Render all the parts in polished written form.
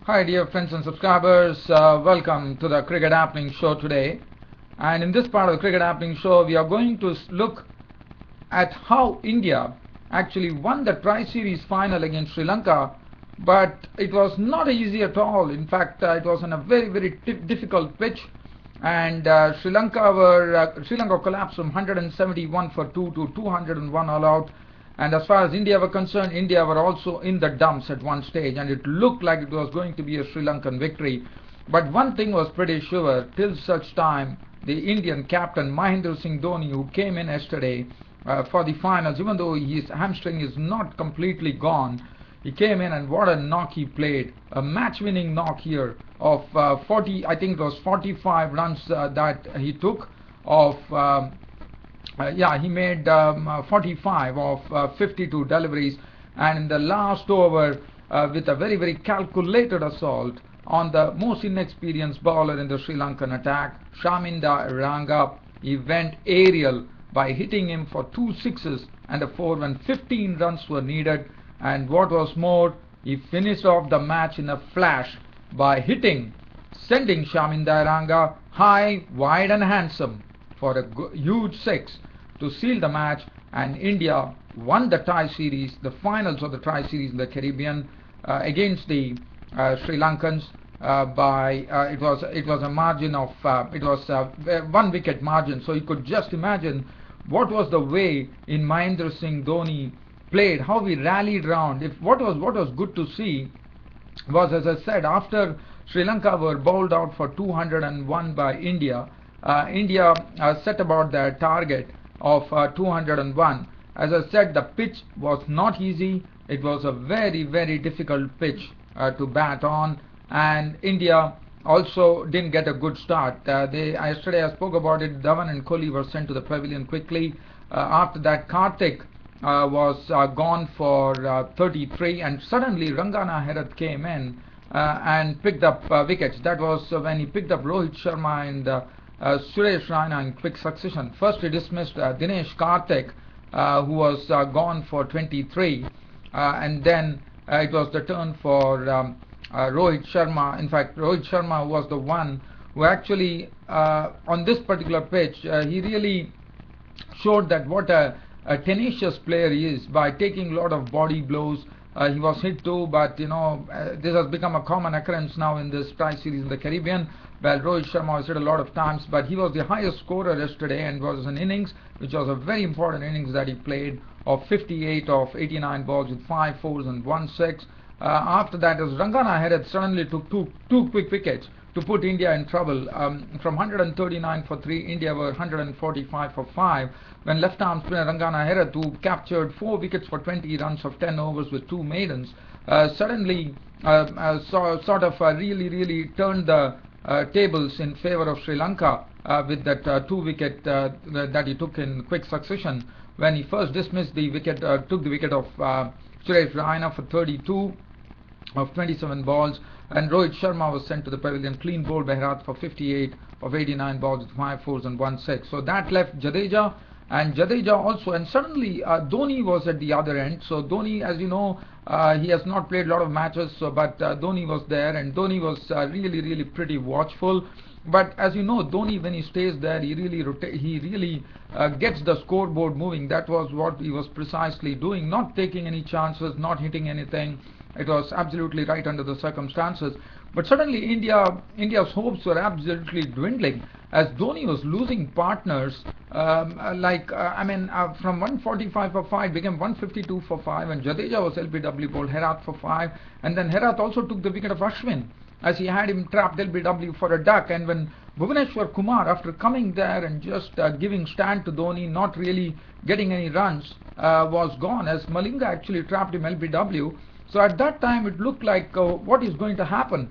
Hi dear friends and subscribers, welcome to the Cricket Happening Show today. And in this part of the Cricket Happening Show, we are going to look at how India actually won the Tri-Series final against Sri Lanka, but it was not easy at all. In fact, it was on a very difficult pitch, and Sri Lanka collapsed from 171 for 2 to 201 all out. And as far as India were concerned, India were also in the dumps at one stage, and it looked like it was going to be a Sri Lankan victory. But one thing was pretty sure, till such time the Indian captain Mahendra Singh Dhoni, who came in yesterday for the finals, even though his hamstring is not completely gone, he came in and what a knock he played. A match-winning knock here of 40, I think it was 45 runs that he took of he made 45 of 52 deliveries, and in the last over, with a very calculated assault on the most inexperienced bowler in the Sri Lankan attack, Eranga, he went aerial by hitting him for 2 sixes and a 4 when 15 runs were needed. And what was more, he finished off the match in a flash by sending Eranga high, wide and handsome for a huge 6 to seal the match, and India won the Tri-Series, the finals of the Tri-Series in the Caribbean against the Sri Lankans by it was a margin of 1 wicket margin. So you could just imagine what was the way in Mahendra Singh Dhoni played, how we rallied round. What was good to see was, as I said, after Sri Lanka were bowled out for 201 by India, India set about their target of 201. As I said, the pitch was not easy. It was a very difficult pitch to bat on, and India also didn't get a good start. Yesterday I spoke about it. Dhawan and Kohli were sent to the pavilion quickly. After that, Karthik was gone for 33, and suddenly Rangana Herath came in and picked up wickets. That was when he picked up Rohit Sharma and Suresh Raina in quick succession. First he dismissed Dinesh Karthik, who was gone for 23, and then it was the turn for Rohit Sharma. In fact, Rohit Sharma was the one who actually on this particular pitch he really showed that what a tenacious player he is by taking a lot of body blows. He was hit too, but this has become a common occurrence now in this Tri-Series in the Caribbean. Well, Rohit Sharma was hit a lot of times, but he was the highest scorer yesterday, and was an innings which was a very important innings that he played of 58 of 89 balls with 5 fours and 1 6. After that, as Rangana Herath suddenly took two quick wickets to put India in trouble. From 139 for 3, India were 145 for 5. When left-arm spinner Rangana Herath, who captured 4 wickets for 20 runs of 10 overs with 2 maidens, suddenly sort of really turned the tables in favor of Sri Lanka with that 2 wicket that he took in quick succession. When he first dismissed the wicket, took the wicket of Suresh Raina for 32 of 27 balls, and Rohit Sharma was sent to the pavilion, clean bowled by Herath for 58 of 89 balls with 5 fours and 1 6. So that left Jadeja, and Jadeja also, and suddenly Dhoni was at the other end. So Dhoni, as you know, he has not played a lot of matches, but Dhoni was there, and Dhoni was really pretty watchful. But as you know, Dhoni, when he stays there, he really gets the scoreboard moving. That was what he was precisely doing, not taking any chances, not hitting anything. It was absolutely right under the circumstances. But suddenly India's hopes were absolutely dwindling as Dhoni was losing partners. From 145 for 5 became 152 for 5, and Jadeja was LBW bowled Herath for 5, and then Herath also took the wicket of Ashwin, as he had him trapped LBW for a duck. And when Bhuvneshwar Kumar, after coming there and just giving stand to Dhoni, not really getting any runs, was gone, as Malinga actually trapped him LBW. So at that time it looked like what is going to happen.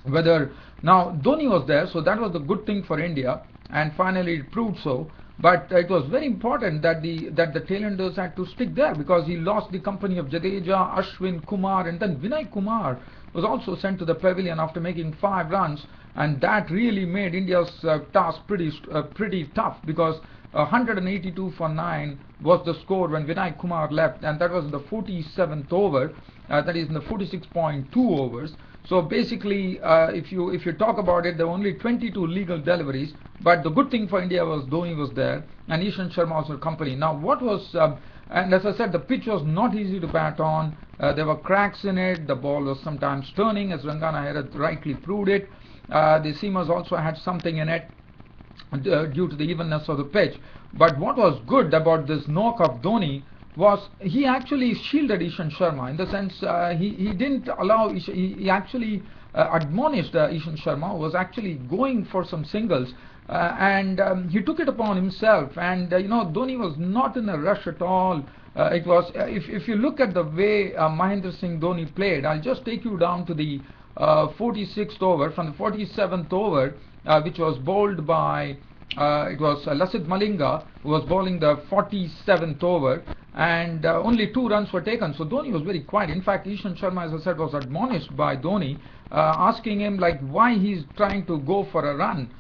Now Dhoni was there, so that was the good thing for India, and finally it proved so. But it was very important that the tailenders had to stick there, because he lost the company of Jadeja, Ashwin, Kumar, and then Vinay Kumar was also sent to the pavilion after making 5 runs. and that really made India's task pretty tough, because 182 for 9 was the score when Vinay Kumar left, and that was in the 47th over, that is in the 46.2 overs. So basically, if you talk about it, there were only 22 legal deliveries, but the good thing for India was Dhoni was there and Ishant Sharma was with company. Now what was, and as I said, the pitch was not easy to bat on. There were cracks in it. The ball was sometimes turning, as Rangana had rightly proved it. The seamers also had something in it due to the evenness of the pitch. But what was good about this knock of Dhoni was he actually shielded Ishant Sharma, in the sense he didn't allow, he actually admonished Ishant Sharma, who was actually going for some singles, and he took it upon himself. And Dhoni was not in a rush at all. It was, if you look at the way Mahendra Singh Dhoni played, I'll just take you down to the 46th over. From the 47th over, which was bowled by it was Lasith Malinga, who was bowling the 47th over, and only 2 runs were taken. So Dhoni was very quiet. In fact, Ishant Sharma, as I said, was admonished by Dhoni, asking him like why he's trying to go for a run.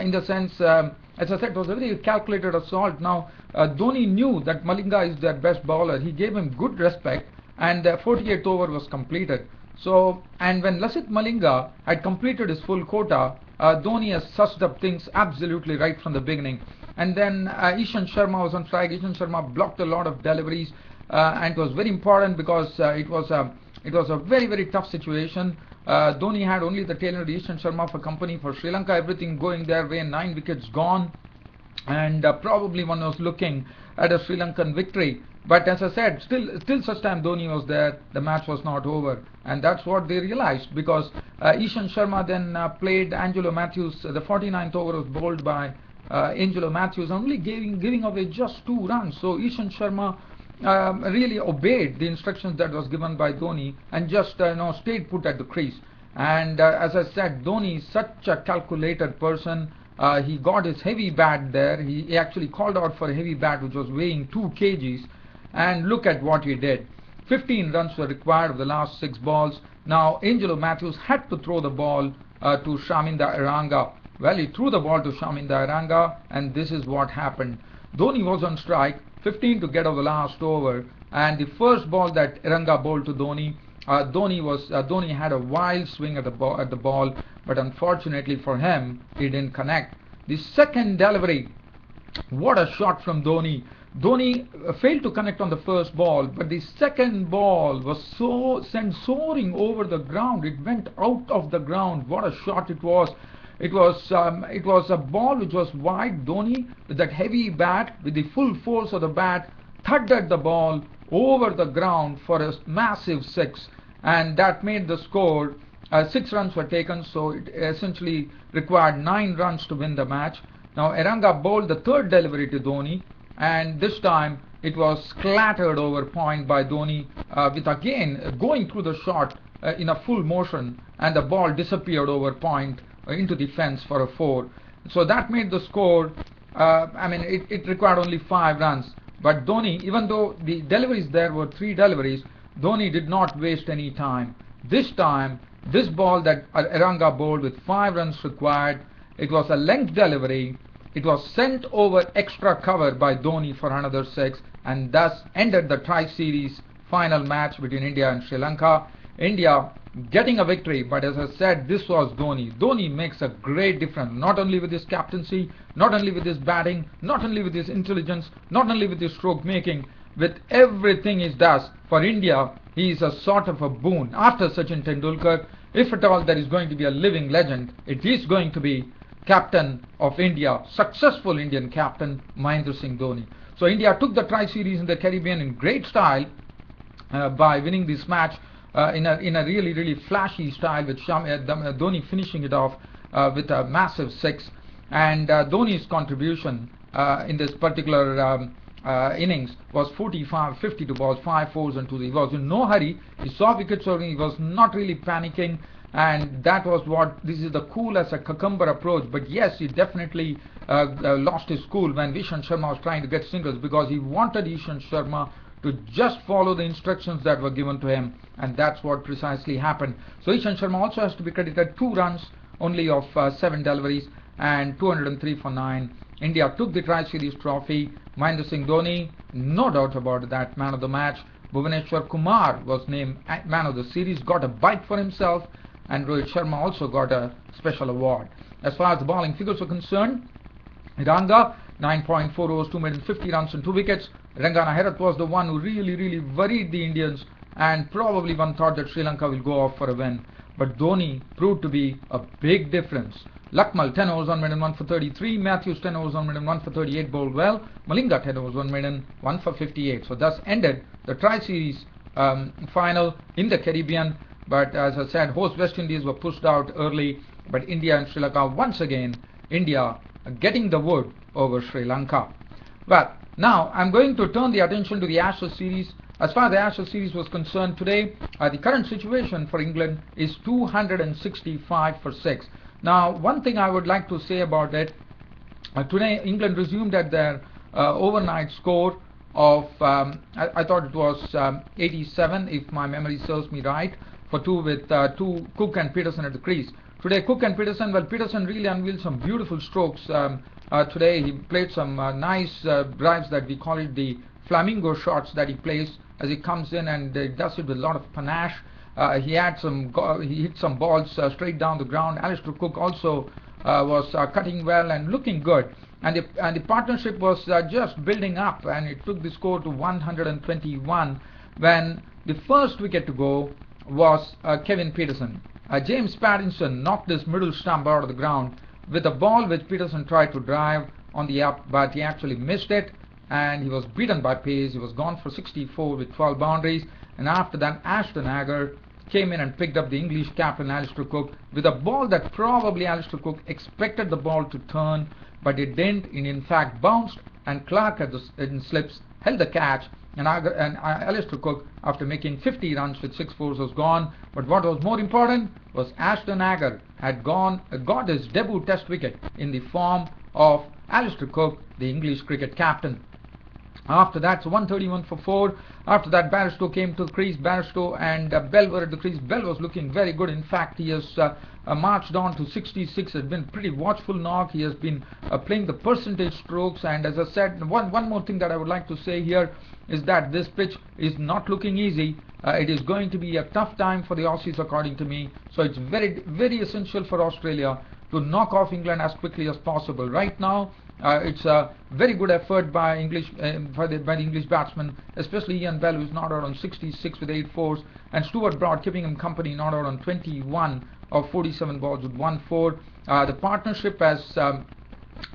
In the sense, as I said, it was a very calculated assault. Now Dhoni knew that Malinga is their best bowler. He gave him good respect, and the 48th over was completed. So, and when Lasith Malinga had completed his full quota, Dhoni has sussed up things absolutely right from the beginning. And then Ishant Sharma was on strike. Ishant Sharma blocked a lot of deliveries, and it was very important because it was a very, very tough situation. Dhoni had only the tail end of Ishant Sharma for company. For Sri Lanka, everything going their way, 9 wickets gone, and probably one was looking at a Sri Lankan victory. But as I said, still such time Dhoni was there, the match was not over, and that's what they realized, because Ishant Sharma then played Angelo Matthews. The 49th over was bowled by Angelo Matthews, only giving away just 2 runs. So Ishant Sharma really obeyed the instructions that was given by Dhoni and just stayed put at the crease. And as I said, Dhoni is such a calculated person. He got his heavy bat there. He actually called out for a heavy bat which was weighing 2 kgs. And look at what he did. 15 runs were required of the last 6 balls. Now Angelo Matthews had to throw the ball to Shaminda Eranga. Well, he threw the ball to Shaminda Eranga, and this is what happened. Dhoni was on strike, 15 to get over the last over, and the first ball that Eranga bowled to Dhoni, Dhoni had a wild swing at the ball, but unfortunately for him, he didn't connect. The second delivery, what a shot from Dhoni. Dhoni failed to connect on the first ball, but the second ball was sent soaring over the ground. It went out of the ground. What a shot it was. It was a ball which was wide. Dhoni, with that heavy bat, with the full force of the bat, thudded the ball over the ground for a massive 6, and that made the score. 6 runs were taken, so it essentially required 9 runs to win the match. Now Eranga bowled the third delivery to Dhoni, and this time it was clattered over point by Dhoni, with again going through the shot in a full motion, and the ball disappeared over point into the fence for a 4. So that made the score, it required only 5 runs. But Dhoni, even though the deliveries there were 3 deliveries, Dhoni did not waste any time. This time, this ball that Eranga bowled with 5 runs required, it was a length delivery. It was sent over extra cover by Dhoni for another 6, and thus ended the tri-series final match between India and Sri Lanka. India getting a victory, but as I said, this was Dhoni. Dhoni makes a great difference, not only with his captaincy, not only with his batting, not only with his intelligence, not only with his stroke making, with everything he does. For India, he is a sort of a boon. After Sachin Tendulkar, if at all there is going to be a living legend, it is going to be captain of India, successful Indian captain, Mahendra Singh Dhoni. So India took the tri-series in the Caribbean in great style by winning this match in a really, really flashy style, with Dhoni finishing it off with a massive 6. And Dhoni's contribution in this particular innings was 52 balls, 5 4s and 2. He was in no hurry. He saw wickets over. He was not really panicking. And that was what, this is the cool as a cucumber approach. But yes, he definitely lost his cool when Ishant Sharma was trying to get singles, because he wanted Ishant Sharma to just follow the instructions that were given to him, and that's what precisely happened. So Ishant Sharma also has to be credited. 2 runs only of 7 deliveries and 203 for 9. India took the Tri-Series trophy. Mahendra Singh Dhoni, no doubt about that, man of the match. Bhuvaneshwar Kumar was named man of the series, got a bike for himself, and Rohit Sharma also got a special award. As far as the bowling figures are concerned, Eranga, 9.4 overs, 2 maidens, 50 runs and 2 wickets. Rangana Herath was the one who really worried the Indians, and probably one thought that Sri Lanka will go off for a win. But Dhoni proved to be a big difference. Lakmal, 10 overs, 1 maiden, 1 for 33. Matthews, 10 overs, 1 maiden, 1 for 38, bowled well. Malinga, 10 overs, 1 maiden, 1 for 58. So thus ended the Tri-Series final in the Caribbean. But as I said, host West Indies were pushed out early. But India and Sri Lanka, once again, India getting the wood over Sri Lanka. Well, now I'm going to turn the attention to the Ashes series. As far as the Ashes series was concerned today, the current situation for England is 265 for 6. Now, one thing I would like to say about it, today England resumed at their overnight score of, I thought it was 87, if my memory serves me right, for 2 with Cook and Peterson at the crease. Today, Cook and Peterson, well, Peterson really unveiled some beautiful strokes. Today, he played some nice drives that we call it the flamingo shots that he plays as he comes in, and does it with a lot of panache. He hit some balls straight down the ground. Alistair Cook also was cutting well and looking good. And the partnership was just building up, and it took the score to 121 when the first wicket to go was Kevin Peterson. James Pattinson knocked his middle stump out of the ground with a ball which Peterson tried to drive on the up, but he actually missed it, and he was beaten by pace. He was gone for 64 with 12 boundaries. And after that, Ashton Agar came in and picked up the English captain Alistair Cook with a ball that probably Alistair Cook expected the ball to turn, but it didn't. It in fact bounced, and Clark in slips held the catch, and Alistair Cook, after making 50 runs with 6 fours, was gone. But what was more important was Ashton Agar had got his debut test wicket in the form of Alistair Cook, the English cricket captain. After that, so 131 for 4. After that, Bairstow came to the crease. Bairstow and Bell were at the crease. Bell was looking very good. In fact, he has marched on to 66. Has been pretty watchful knock. He has been playing the percentage strokes. And as I said, one more thing that I would like to say here is that this pitch is not looking easy. It is going to be a tough time for the Aussies, according to me. So it's very essential for Australia to knock off England as quickly as possible. Right now, it's a very good effort by the English batsmen, especially Ian Bell, who's not out on 66 with 8 fours, and Stuart Broad keeping him company, not out on 21 of 47 balls with 1 4. The partnership has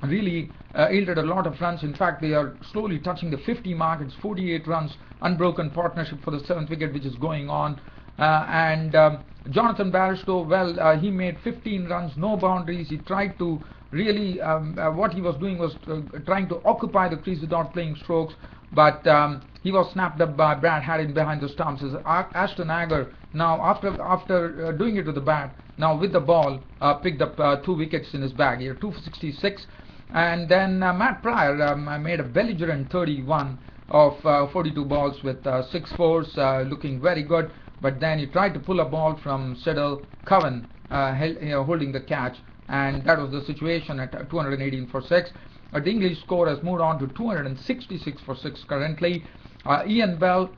really yielded a lot of runs. In fact, they are slowly touching the 50 mark. It's 48 runs, unbroken partnership for the 7th wicket, which is going on. Jonathan Bairstow, well, he made 15 runs, no boundaries. He tried to really, what he was doing was trying to occupy the crease without playing strokes, but he was snapped up by Brad Haddin behind the stumps. As Ashton Agar, now after doing it with the bat, now with the ball, picked up 2 wickets in his bag here, 2 for 66. And then Matt Pryor made a belligerent 31 of 42 balls with 6 fours, looking very good. But then he tried to pull a ball from Cedal Cowan, holding the catch, and that was the situation at 218 for 6. The English score has moved on to 266 for 6 currently. Ian Bell,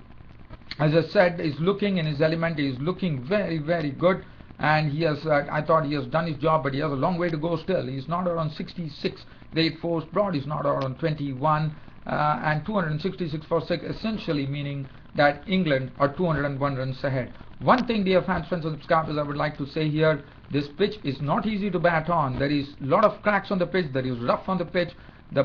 as I said, is looking in his element. He is looking very good, and he has. I thought he has done his job, but he has a long way to go still. He's not out on 66 with 8 fours. Broad is not out on 21, and 266 for 6, essentially meaning that England are 201 runs ahead. One thing, dear fans, friends and subscribers, I would like to say here: this pitch is not easy to bat on. There is a lot of cracks on the pitch. There is rough on the pitch. The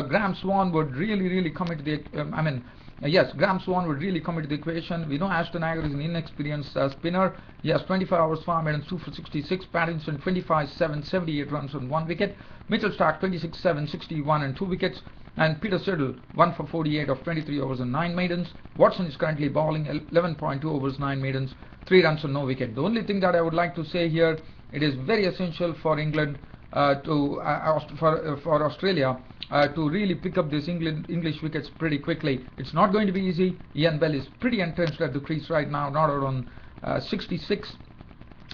Graham Swan would really come into the. Yes, Graham Swan would really come into the equation. We know Ashton Agar is an inexperienced spinner. He has 25 hours farm and 2 for 66. Pattinson 25-7, 78 runs on 1 wicket. Mitchell Starc 26-7, 61 and 2 wickets. And Peter Siddle 1 for 48 of 23 overs and 9 maidens. Watson is currently bowling 11.2 overs, 9 maidens, 3 runs and no wicket. The only thing that I would like to say here, it is very essential for England for Australia to really pick up these English wickets pretty quickly. It's not going to be easy. Ian Bell is pretty entrenched at the crease right now, not out on 66.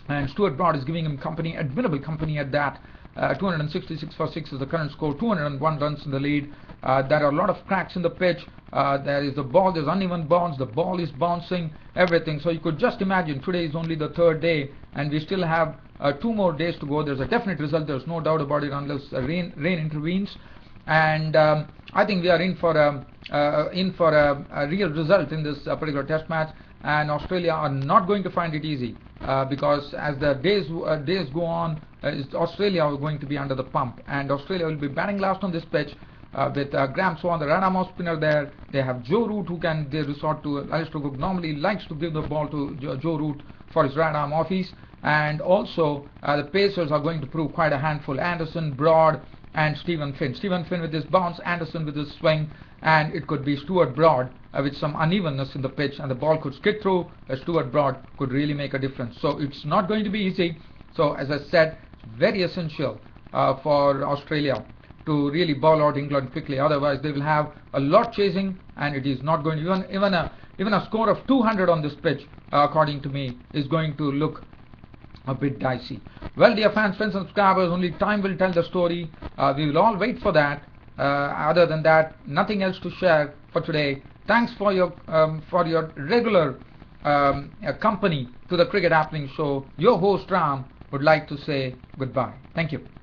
and Stuart Broad is giving him company, admirable company at that. 266 for 6 is the current score, 201 runs in the lead. There are a lot of cracks in the pitch. There is the ball, there's uneven bounce, the ball is bouncing, everything. So you could just imagine, today is only the third day and we still have 2 more days to go. There's a definite result, there's no doubt about it, unless rain intervenes. And I think we are in for a real result in this particular test match, and Australia are not going to find it easy, because as the days go on, Australia are going to be under the pump, and Australia will be batting last on this pitch with Graham Swan, the right-arm off spinner there. They have Joe Root, who can they resort to. Alistair Cook normally likes to give the ball to Joe Root for his right-arm offies, and also the Pacers are going to prove quite a handful. Anderson, Broad, and Stephen Finn. Stephen Finn with his bounce, Anderson with his swing, and it could be Stuart Broad with some unevenness in the pitch, and the ball could skid through. Stuart Broad could really make a difference. So it's not going to be easy. So as I said, it's very essential for Australia to really bowl out England quickly. Otherwise, they will have a lot chasing, and it is not going to even a score of 200 on this pitch, according to me, is going to look a bit dicey. Well, dear fans, friends and subscribers, only time will tell the story. We will all wait for that. Other than that, nothing else to share for today. Thanks for your regular company to the Cricket Happening Show. Your host Ram would like to say goodbye. Thank you.